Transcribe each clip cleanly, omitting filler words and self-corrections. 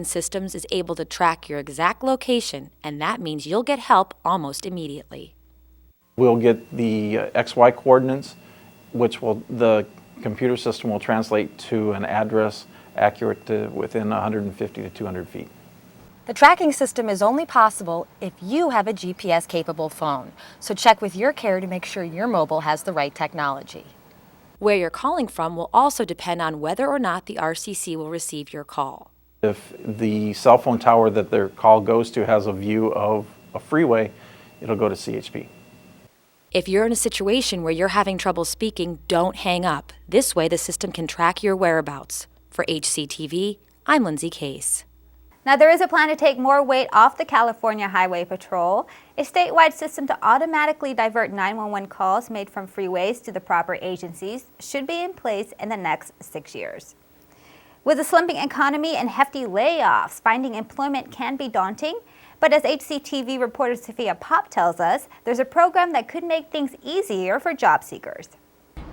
Systems is able to track your exact location, and that means you'll get help almost immediately. We'll get the XY coordinates, which the computer system will translate to an address accurate to within 150 to 200 feet. The tracking system is only possible if you have a GPS-capable phone, so check with your carrier to make sure your mobile has the right technology. Where you're calling from will also depend on whether or not the RCC will receive your call. If the cell phone tower that their call goes to has a view of a freeway, it'll go to CHP. If you're in a situation where you're having trouble speaking, don't hang up. This way the system can track your whereabouts. For HCTV, I'm Lindsay Case. Now, there is a plan to take more weight off the California Highway Patrol. A statewide system to automatically divert 911 calls made from freeways to the proper agencies should be in place in the next 6 years. With a slumping economy and hefty layoffs, finding employment can be daunting. But as HCTV reporter Sophia Pop tells us, there's a program that could make things easier for job seekers.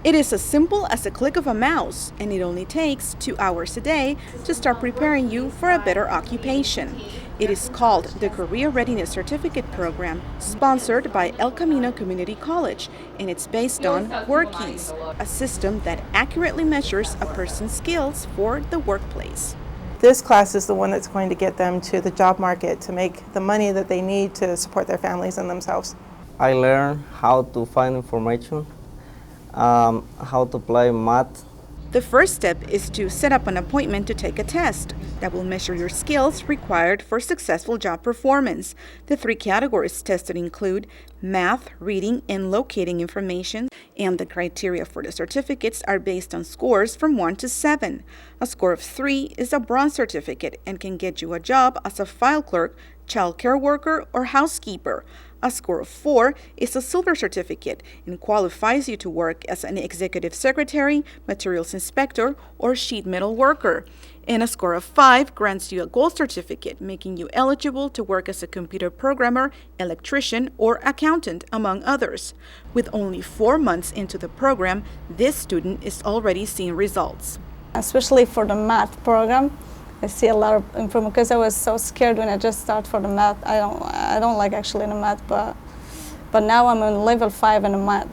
It is as simple as a click of a mouse, and it only takes 2 hours a day to start preparing you for a better occupation. It is called the Career Readiness Certificate Program, sponsored by El Camino Community College, and it's based on WorkKeys, a system that accurately measures a person's skills for the workplace. This class is the one that's going to get them to the job market to make the money that they need to support their families and themselves. I learned how to find information, how to apply math. The first step is to set up an appointment to take a test that will measure your skills required for successful job performance. The 3 categories tested include math, reading, and locating information, and the criteria for the certificates are based on scores from 1 to 7. A score of 3 is a bronze certificate and can get you a job as a file clerk, child care worker, or housekeeper. A score of 4 is a silver certificate and qualifies you to work as an executive secretary, materials inspector, or sheet metal worker. And a score of 5 grants you a gold certificate, making you eligible to work as a computer programmer, electrician, or accountant, among others. With only 4 months into the program, this student is already seeing results. Especially for the math program, I see a lot of improvement because I was so scared when I just started for the math. I don't like actually the math, but now I'm on level 5 in the math.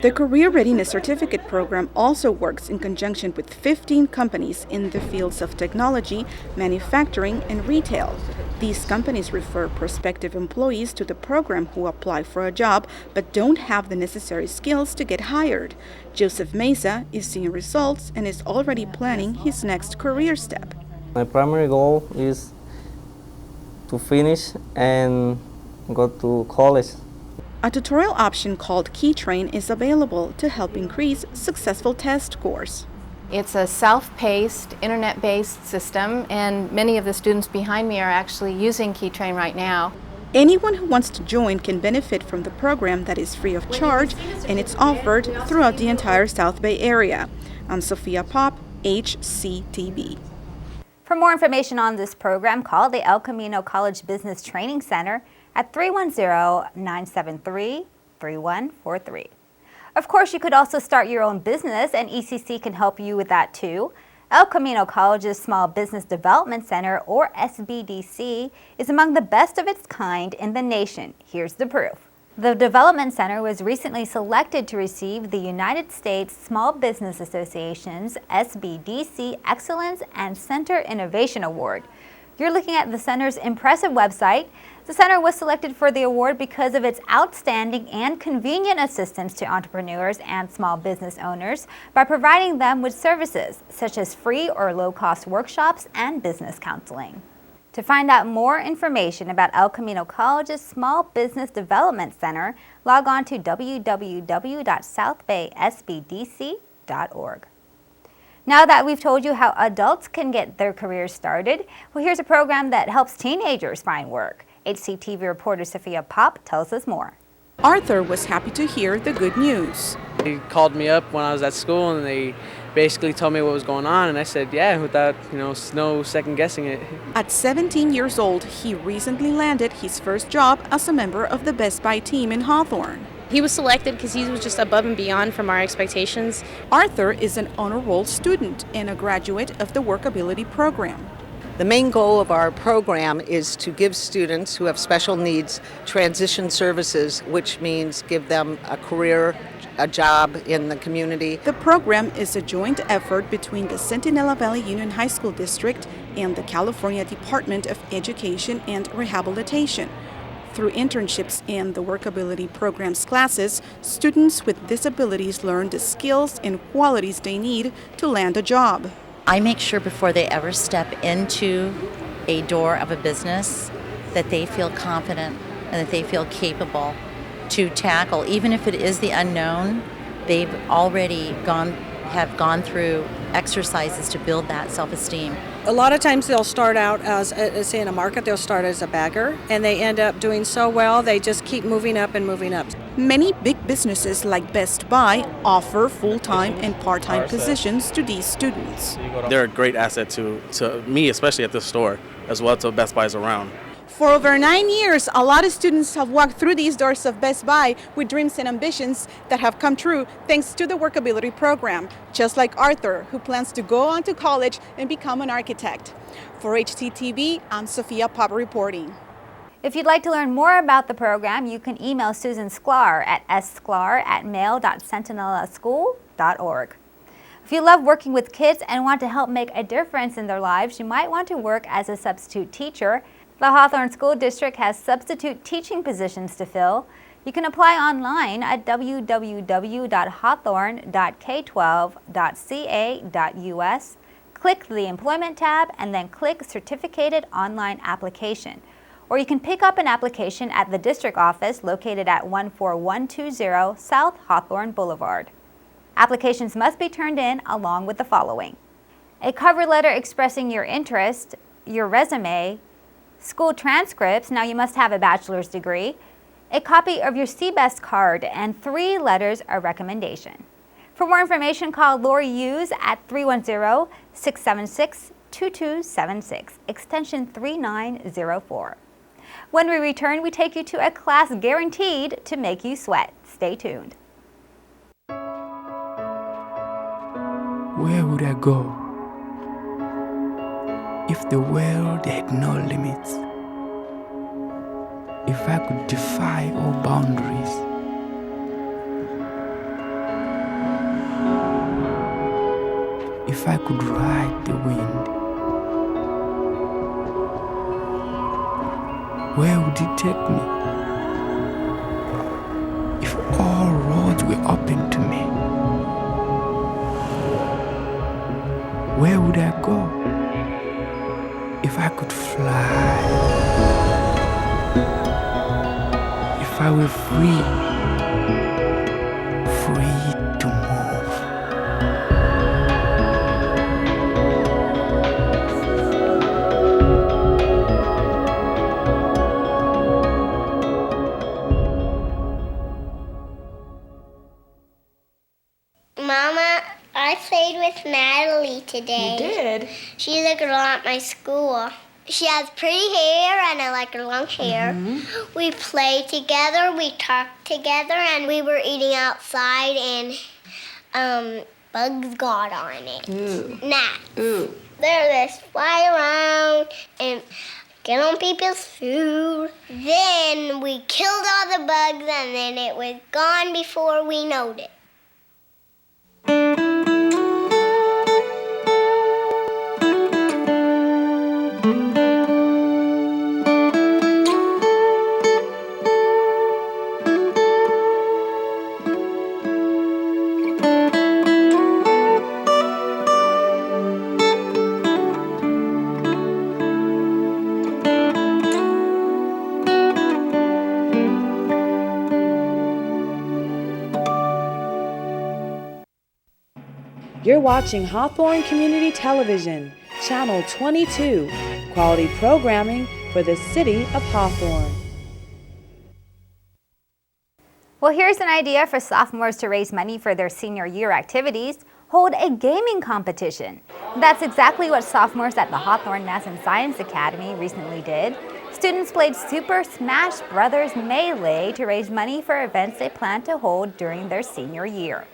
The Career Readiness Certificate Program also works in conjunction with 15 companies in the fields of technology, manufacturing, and retail. These companies refer prospective employees to the program who apply for a job but don't have the necessary skills to get hired. Joseph Mesa is seeing results and is already planning his next career step. My primary goal is to finish and go to college. A tutorial option called KeyTrain is available to help increase successful test scores. It's a self-paced, internet-based system, and many of the students behind me are actually using KeyTrain right now. Anyone who wants to join can benefit from the program that is free of charge, and it's offered throughout the entire South Bay area. I'm Sophia Pop, HCTV. For more information on this program, call the El Camino College Business Training Center at 310-973-3143. Of course, you could also start your own business, and ECC can help you with that too. El Camino College's Small Business Development Center, or SBDC, is among the best of its kind in the nation. Here's the proof. The Development Center was recently selected to receive the United States Small Business Association's SBDC Excellence and Center Innovation Award. You're looking at the center's impressive website. The center was selected for the award because of its outstanding and convenient assistance to entrepreneurs and small business owners by providing them with services such as free or low-cost workshops and business counseling. To find out more information about El Camino College's Small Business Development Center, log on to www.southbaysbdc.org. Now that we've told you how adults can get their careers started, well, here's a program that helps teenagers find work. HCTV reporter Sophia Pop tells us more. Arthur was happy to hear the good news. They called me up when I was at school and they basically told me what was going on, and I said yeah, without no second guessing it. At 17 years old, he recently landed his first job as a member of the Best Buy team in Hawthorne. He was selected because he was just above and beyond from our expectations. Arthur is an honor roll student and a graduate of the Workability program. The main goal of our program is to give students who have special needs transition services, which means give them a career, a job in the community. The program is a joint effort between the Centinela Valley Union High School District and the California Department of Education and Rehabilitation. Through internships and the Workability Program's classes, students with disabilities learn the skills and qualities they need to land a job. I make sure before they ever step into a door of a business that they feel confident and that they feel capable to tackle, even if it is the unknown. They've already have gone through exercises to build that self-esteem. A lot of times they'll start out as, say in a market, they'll start as a bagger, and they end up doing so well, they just keep moving up and moving up. Many big businesses like Best Buy offer full-time and part-time positions to these students. They're a great asset to me, especially at this store, as well to Best Buys around. For over 9 years, a lot of students have walked through these doors of Best Buy with dreams and ambitions that have come true thanks to the Workability Program, just like Arthur, who plans to go on to college and become an architect. For HCTV, I'm Sophia Pop reporting. If you'd like to learn more about the program, you can email Susan Sklar at ssklar@mail.centinelaschool.org. If you love working with kids and want to help make a difference in their lives, you might want to work as a substitute teacher. The Hawthorne School District has substitute teaching positions to fill. You can apply online at www.hawthorne.k12.ca.us. Click the Employment tab and then click Certificated Online Application. Or you can pick up an application at the district office located at 14120 South Hawthorne Boulevard. Applications must be turned in along with the following: a cover letter expressing your interest, your resume, school transcripts, now you must have a bachelor's degree, a copy of your CBEST card, and 3 letters of recommendation. For more information, call Lori Hughes at 310-676-2276, extension 3904. When we return, we take you to a class guaranteed to make you sweat. Stay tuned. Where would I go if the world had no limits? If I could defy all boundaries? If I could ride the wind? Where would it take me? If all roads were open to me, where would I go? If I could fly, if I were free to move. Mama, I played with Natalie today. You did? She's a girl at my school. She has pretty hair and I like her long hair. We played together, we talked together, and we were eating outside and bugs got on it. Gnats. They're just fly around and get on people's food. Then we killed all the bugs and then it was gone before we knowed it. You're watching Hawthorne Community Television, Channel 22, quality programming for the city of Hawthorne. Well, here's an idea for sophomores to raise money for their senior year activities. Hold a gaming competition. That's exactly what sophomores at the Hawthorne Math and Science Academy recently did. Students played Super Smash Bros. Melee to raise money for events they plan to hold during their senior year.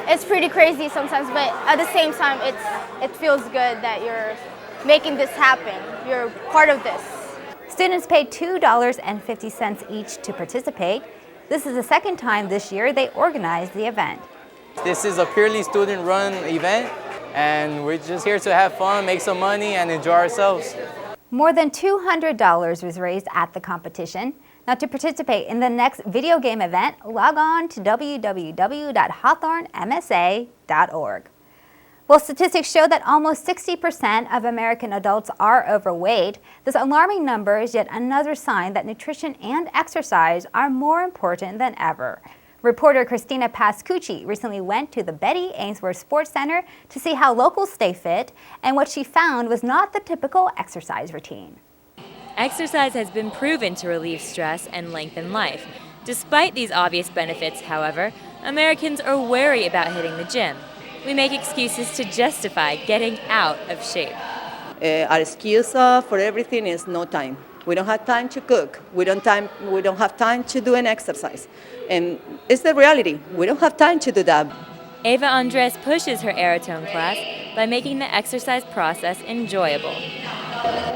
It's pretty crazy sometimes, but at the same time, it feels good that you're making this happen. You're part of this. Students paid $2.50 each to participate. This is the second time this year they organized the event. This is a purely student-run event, and we're just here to have fun, make some money, and enjoy ourselves. More than $200 was raised at the competition. Now, to participate in the next video game event, log on to www.hawthornemsa.org. Well, statistics show that almost 60% of American adults are overweight. This alarming number is yet another sign that nutrition and exercise are more important than ever. Reporter Christina Pascucci recently went to the Betty Ainsworth Sports Center to see how locals stay fit, and what she found was not the typical exercise routine. Exercise has been proven to relieve stress and lengthen life. Despite these obvious benefits, however, Americans are wary about hitting the gym. We make excuses to justify getting out of shape. Our excuse for everything is no time. We don't have time to cook. We don't have time to do an exercise. And it's the reality. We don't have time to do that. Ava Andres pushes her Aerotone class by making the exercise process enjoyable.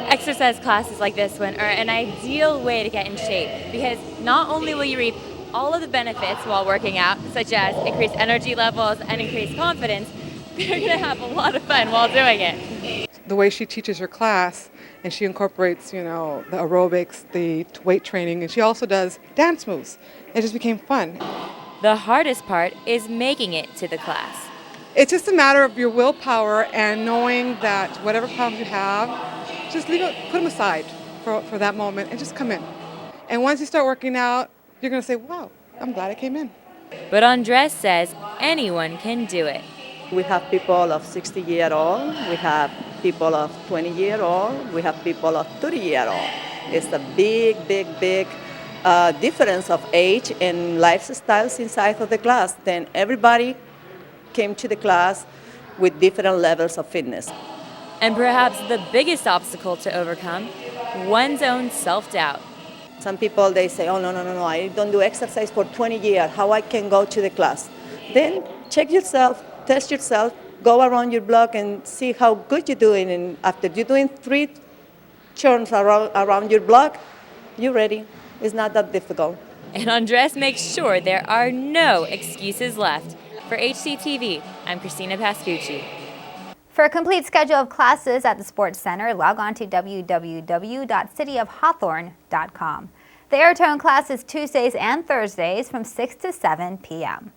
Exercise classes like this one are an ideal way to get in shape because not only will you reap all of the benefits while working out, such as increased energy levels and increased confidence, you're going to have a lot of fun while doing it. The way she teaches her class, and she incorporates, the aerobics, the weight training, and she also does dance moves. It just became fun. The hardest part is making it to the class. It's just a matter of your willpower and knowing that whatever problems you have, just put them aside for that moment and just come in. And once you start working out, you're going to say, wow, I'm glad I came in. But Andres says anyone can do it. We have people of 60-year-old, we have people of 20-year-old, we have people of 30-year-old. It's a big difference of age and lifestyles inside of the class. Then everybody came to the class with different levels of fitness. And perhaps the biggest obstacle to overcome, one's own self-doubt. Some people, they say, oh, no, I don't do exercise for 20 years. How I can go to the class? Then check yourself, test yourself, go around your block and see how good you're doing. And after you're doing 3 turns around your block, you're ready. It's not that difficult. And Andres makes sure there are no excuses left. For HCTV, I'm Christina Pascucci. For a complete schedule of classes at the Sports Center, log on to www.cityofhawthorne.com. The Aerotone class is Tuesdays and Thursdays from 6 to 7 p.m.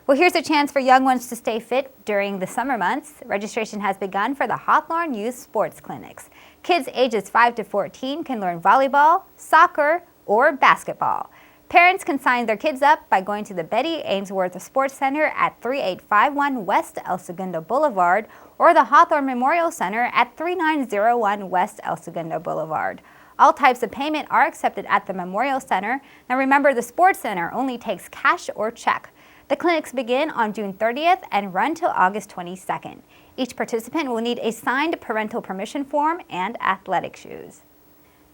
Well, here's a chance for young ones to stay fit during the summer months. Registration has begun for the Hawthorne Youth Sports Clinics. Kids ages 5 to 14 can learn volleyball, soccer, or basketball. Parents can sign their kids up by going to the Betty Ainsworth Sports Center at 3851 West El Segundo Boulevard or the Hawthorne Memorial Center at 3901 West El Segundo Boulevard. All types of payment are accepted at the Memorial Center. Now remember, the Sports Center only takes cash or check. The clinics begin on June 30th and run till August 22nd. Each participant will need a signed parental permission form and athletic shoes.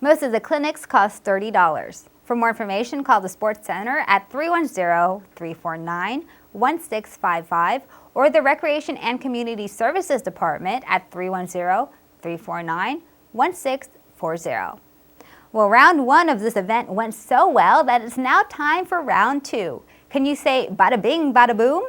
Most of the clinics cost $30. For more information, call the Sports Center at 310-349-1655 or the Recreation and Community Services Department at 310-349-1640. Well, round 1 of this event went so well that it's now time for round 2. Can you say bada bing, bada boom?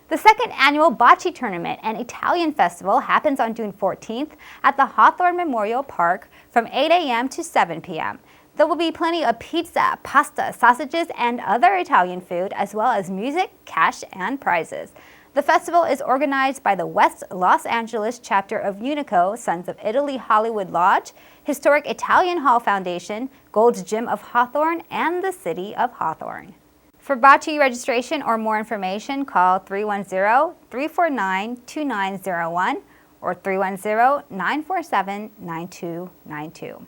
The second annual Bocce Tournament and Italian Festival happens on June 14th at the Hawthorne Memorial Park from 8 a.m. to 7 p.m. There will be plenty of pizza, pasta, sausages, and other Italian food, as well as music, cash, and prizes. The festival is organized by the West Los Angeles chapter of Unico Sons of Italy Hollywood Lodge, Historic Italian Hall Foundation, Gold's Gym of Hawthorne, and the City of Hawthorne. For bocce registration or more information, call 310-349-2901 or 310-947-9292.